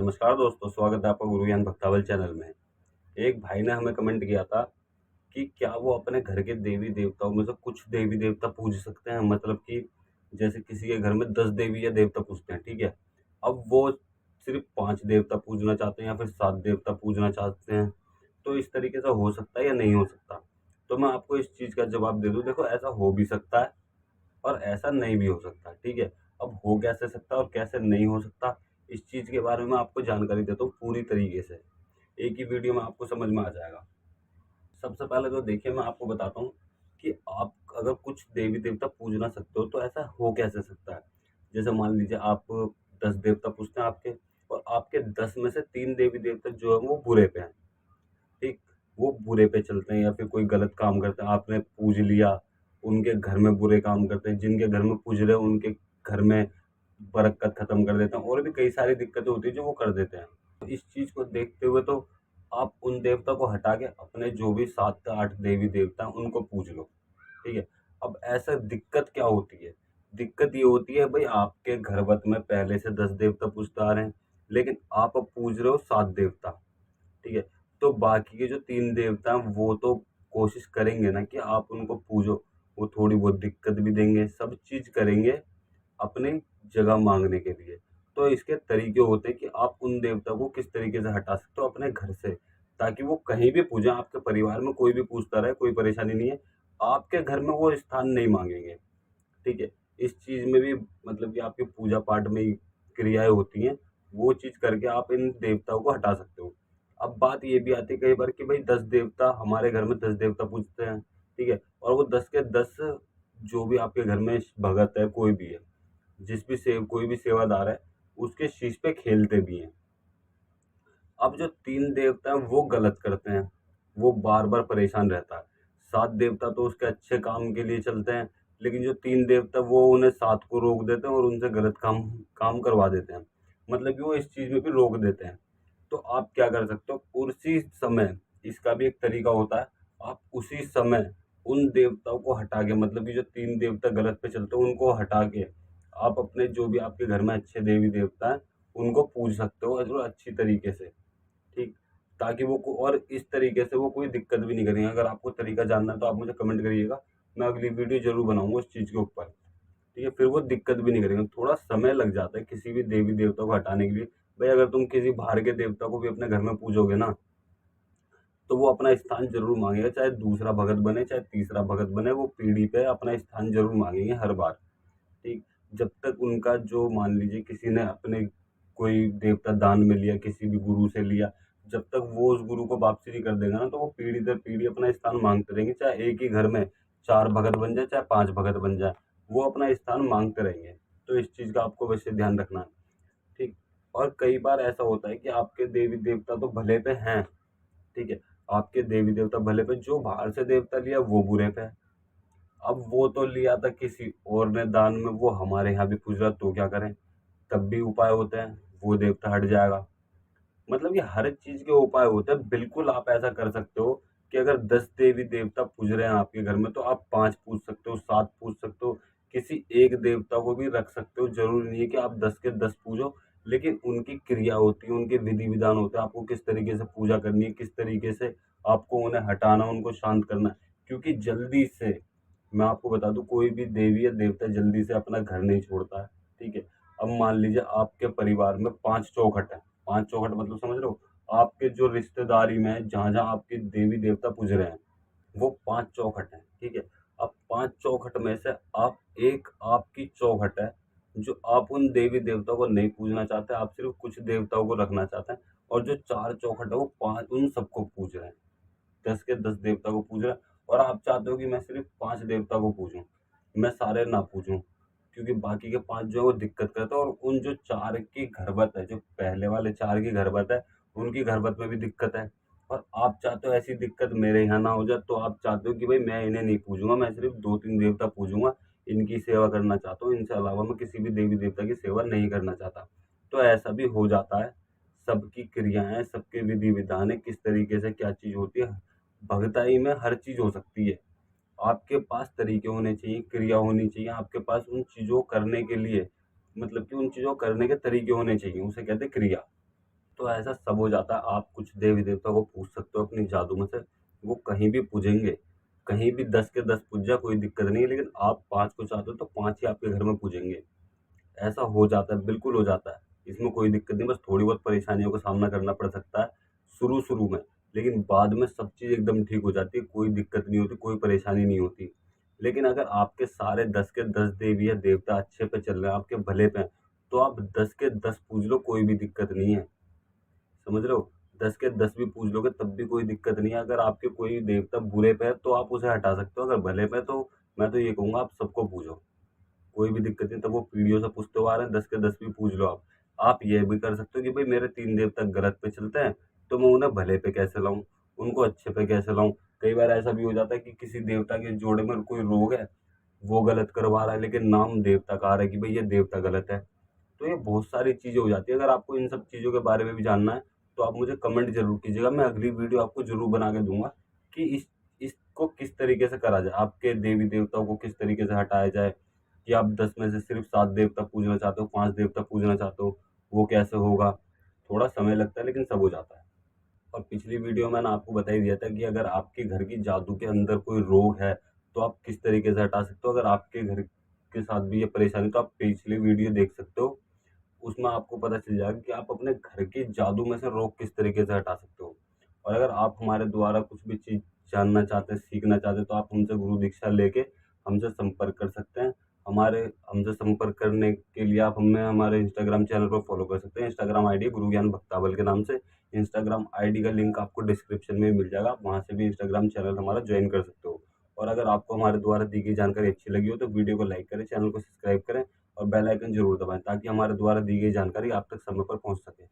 नमस्कार दोस्तों, स्वागत है आपका गुरु ज्ञान भक्तावल चैनल में। एक भाई ने हमें कमेंट किया था कि क्या वो अपने घर के देवी-देवताओं में से कुछ देवी-देवता पूज सकते हैं? मतलब कि जैसे किसी के घर में 10 देवी या देवता पूजते हैं, ठीक है? अब वो सिर्फ़ 5 देवता पूजना चाहते हैं या फिर 7 देवता पूजना चाहते हैं, तो इस तरीके से हो सकता है या नहीं हो सकता? तो मैं आपको इस चीज़ का जवाब दे दूँ, देखो ऐसा हो भी सकता है और ऐसा नहीं भी हो सकता, ठीक है? अब हो कैसे सकता है और कैसे नहीं हो सकता, इस चीज़ के बारे में आपको जानकारी देता हूँ पूरी तरीके से। एक ही वीडियो में आपको समझ में आ जाएगा। सबसे पहले तो देखिए मैं आपको बताता हूँ कि आप अगर कुछ देवी-देवता पूज ना सकते हो तो ऐसा हो कैसे सकता है? जैसे मान लीजिए आप 10 देवता पूजते हैं आपके और आपके 10 में से 3 देवी-देवता जो हैं वो बुरे पे हैं। ठीक, वो बुरे पे चलते हैं या फिर कोई गलत काम करते हैं, आपने पूज लिया, उनके घर में बुरे काम करते हैं, जिनके घर में पूज रहे हैं उनके घर में बरक़्क़त ख़त्म कर देते हैं और भी कई सारी दिक्कतें होती हैं जो वो कर देते हैं। तो इस चीज़ को देखते हुए तो आप उन देवता को हटा के अपने जो भी 7 से 8 देवी-देवता हैं उनको पूज लो, ठीक है? अब ऐसा दिक्कत क्या होती है? दिक्कत ये होती है भई आपके घर-वत में पहले से 10 देवता पूजते आ रहे हैं, लेकिन आप अब पूज रहे हो 7 देवता। ठीक है? तो बाकी के जो 3 देवता हैं वो तो कोशिश करेंगे ना कि आप उनको पूजो, वो थोड़ी बहुत दिक्कत भी देंगे, सब चीज़ करेंगे अपनी जगह माँगने के लिए। तो इसके तरीके होते हैं कि आप उन देवता को किस तरीके से हटा सकते हो अपने घर से, ताकि वो कहीं भी पूजें, आपके परिवार में कोई भी पूजता रहे, कोई परेशानी नहीं है। आपके घर में वो स्थान नहीं माँगेंगे। ठीक है? इस चीज़ में भी मतलब कि आपकी पूजा-पाठ में ही क्रियाएँ होती हैं, वो चीज़ करके आप इन देवताओं को हटा सकते हो। अब बात ये भी आती है कई बार कि भई 10 देवता हमारे घर में 10 देवता पूजते हैं, ठीक है? और वो 10 के 10 जो भी आपके घर में भगत है, कोई भी है, कोई भी सेवादार है, उसके शीश पे खेलते भी हैं। अब जो 3 देवता हैं वो गलत करते हैं, वो बार-बार परेशान रहता है। 7 देवता तो उसके अच्छे काम के लिए चलते हैं, लेकिन जो 3 देवता वो उन्हें 7 को रोक देते हैं और उनसे गलत काम काम करवा देते हैं। मतलब कि वो इस चीज़ में भी रोक देते हैं। तो आप क्या कर सकते हो, उसी समय इसका भी एक तरीका होता है, आप उसी समय उन देवताओं को हटा के मतलब कि जो 3 देवता गलत पे चलते हैं उनको हटा के, आप अपने जो भी आपके घर में अच्छे देवी-देवता हैं, उनको पूज सकते हो और अच्छी तरीके से। ठीक, ताकि वो को और इस तरीके से वो कोई दिक्कत भी नहीं करेंगे। अगर आपको तरीका जानना है तो आप मुझे कमेंट करिएगा, मैं अगली वीडियो ज़रूर बनाऊँगा उस चीज़ के ऊपर, ठीक है? फिर वो दिक्कत भी नहीं करेंगे। थोड़ा समय लग जाता है किसी भी देवी-देवता को हटाने के लिए। भई अगर तुम किसी बाहर के देवता को भी अपने घर में पूजोगे ना, तो वो अपना स्थान ज़रूर माँगेगा, चाहे दूसरा भगत बने, चाहे तीसरा भगत बने, वो पीढ़ी पे अपना स्थान ज़रूर माँगेंगे हर बार। ठीक, जब तक उनका जो मान लीजिए किसी ने अपने कोई देवता दान में लिया, किसी भी गुरु से लिया, जब तक वो उस गुरु को वापसी नहीं कर देगा ना, तो वो पीढ़ी दर पीढ़ी अपना स्थान माँगते रहेंगे, चाहे एक ही घर में 4 भगत बन जाए, चाहे 5 भगत बन जाए, वो अपना स्थान माँगते रहेंगे। तो इस चीज़ का आपको वैसे ध्यान रखना है, ठीक? और कई बार ऐसा होता है कि आपके देवी-देवता तो भले पे हैं, ठीक है? आपके देवी-देवता भले पे, जो बाहर से देवता लिया वो बुरे पे है। अब वो तो लिया था किसी और ने दान में, वो हमारे यहाँ भी पूज रहा तो क्या करें? तब भी उपाय होते हैं, वो देवता हट जाएगा। मतलब ये हर चीज़ के उपाय होते हैं। बिल्कुल आप ऐसा कर सकते हो कि अगर 10 देवी-देवता पूज रहे हैं आपके घर में तो आप 5 पूज सकते हो, 7 पूज सकते हो, किसी एक देवता को भी रख सकते हो। ज़रूरी नहीं है कि आप 10 के 10 पूजो, लेकिन उनकी क्रिया होती है, उनके विधि-विधान होते हैं, आपको किस तरीके से पूजा करनी है, किस तरीके से आपको उन्हें हटाना, उनको शांत करना है। क्योंकि जल्दी से मैं आपको बता दूँ, कोई भी देवी या देवता जल्दी से अपना घर नहीं छोड़ता है, ठीक है? अब मान लीजिए आपके परिवार में 5 चौखट हैं, 5 चौखट मतलब समझ रहे हो? आपके जो रिश्तेदारी में है, जहाँ-जहाँ आपके देवी-देवता पूज रहे हैं, वो 5 चौखट हैं, ठीक है? अब 5 चौखट में से आप एक आपकी चौखट है, जो आप उन देवी-देवताओं को नहीं पूजना चाहते, आप सिर्फ़ कुछ देवताओं को रखना चाहते हैं और जो 4 चौखट है, वो 5 उन सबको पूज रहे हैं। 10 के 10 देवता को पूज रहा है और आप चाहते हो कि मैं सिर्फ़ 5 देवता को पूजूँ, मैं सारे ना पूजूँ, क्योंकि बाकी के 5 जो है वो दिक्कत करते हैं और उन जो 4 की घरबत है, जो पहले वाले 4 की घरबत है, उनकी घरबत में भी दिक्कत है और आप चाहते हो ऐसी दिक्कत मेरे यहाँ ना हो जाए, तो आप चाहते हो कि भई मैं इन्हें नहीं पूजूँगा, मैं सिर्फ़ 2-3 देवता पूजूँगा, इनकी सेवा करना चाहता हूँ, इनसे अलावा मैं किसी भी देवी-देवता की सेवा नहीं करना चाहता। तो ऐसा भी हो जाता है, सबकी क्रियाएँ, सबके विधि-विधान है, किस तरीके से क्या चीज़ होती है, भगताई में हर चीज़ हो सकती है। आपके पास तरीके होने चाहिए, क्रिया होनी चाहिए, आपके पास उन चीज़ों को करने के लिए मतलब कि उन चीज़ों को करने के तरीके होने चाहिए, उसे कहते हैं क्रिया। तो ऐसा सब हो जाता है। आप कुछ देवी-देवता को पूज सकते हो अपनी जादू में से, वो कहीं भी पूजेंगे। कहीं भी 10 के 10 पूज जाए कोई दिक्कत नहीं है, लेकिन आप 5 को चाहते हो तो 5 ही आपके घर में पूजेंगे। ऐसा हो जाता है, बिल्कुल हो जाता है। इसमें कोई दिक्कत नहीं, बस थोड़ी बहुत परेशानियों का सामना करना पड़ सकता है शुरू-शुरू में, लेकिन बाद में सब चीज़ एकदम ठीक हो जाती है, कोई दिक्कत नहीं होती, कोई परेशानी नहीं होती। लेकिन अगर आपके सारे 10 के 10 देवी या देवता अच्छे पे चल रहे हैं, आपके भले पे हैं, तो आप 10 के 10 पूज लो, कोई भी दिक्कत नहीं है। समझ रहे हो? 10 के 10 भी पूज लोगे तब भी कोई दिक्कत नहीं है। अगर आपके कोई देवता बुरे पे है तो आप उसे हटा सकते हो, अगर भले पे है तो मैं तो ये कहूँगा आप सबको पूजो। कोई भी दिक्कत नहीं, तब वो पीढ़ियों से पूछते हुए आ रहे हैं, 10 के 10 भी पूज लो आप। आप ये भी कर सकते हो कि भई मेरे 3 देवता गलत पे चलते हैं, तो मैं उन्हें भले पे कैसे लाऊँ? उनको अच्छे पे कैसे लाऊँ? कई बार ऐसा भी हो जाता है कि किसी देवता के जोड़े में कोई रोग है, वो गलत करवा रहा है, लेकिन नाम देवता का आ रहा है कि भई ये देवता गलत है। तो ये बहुत सारी चीज़ें हो जाती है। अगर आपको इन सब चीज़ों के बारे में भी जानना है, तो आप मुझे कमेंट ज़रूर कीजिएगा। मैं अगली वीडियो आपको ज़रूर बना के दूँगा कि इसको किस तरीके से करा जाए। आपके देवी-देवताओं को किस तरीके से हटाया जाए, कि आप 10 में से सिर्फ़ 7 देवता पूजना चाहते हो, 5 देवता पूजना चाहते हो, वो कैसे होगा? थोड़ा समय लगता है, लेकिन सब हो जाता है। और पिछली वीडियो में मैंने आपको बता ही दिया था कि अगर आपके घर की जादू के अंदर कोई रोग है, तो आप किस तरीके से हटा सकते हो। अगर आपके घर के साथ भी ये परेशानी है, तो आप पिछली वीडियो देख सकते हो। उसमें आपको पता चल जाएगा कि आप अपने घर के जादू में से रोग किस तरीके से हटा सकते हो। और अगर आप हमारे द्वारा कुछ भी चीज़ जानना चाहते हैं, सीखना चाहते हैं, तो आप हमसे गुरु दीक्षा लेके हमसे संपर्क कर सकते हैं। हमारे हमसे संपर्क करने के लिए आप हमें हमारे इंस्टाग्राम चैनल पर फॉलो कर सकते हैं। इंस्टाग्राम आईडी है गुरु ज्ञान भक्तावल के नाम से। इंस्टाग्राम आईडी का लिंक आपको डिस्क्रिप्शन में मिल जाएगा। आप वहाँ से भी इंस्टाग्राम चैनल हमारा जॉइन कर सकते हो। और अगर आपको हमारे द्वारा दी गई जानकारी अच्छी लगी हो, तो वीडियो को लाइक करें, चैनल को सब्सक्राइब करें और बेल आइकन ज़रूर दबाएँ, ताकि हमारे द्वारा दी गई जानकारी आप तक समय पर पहुँच सके।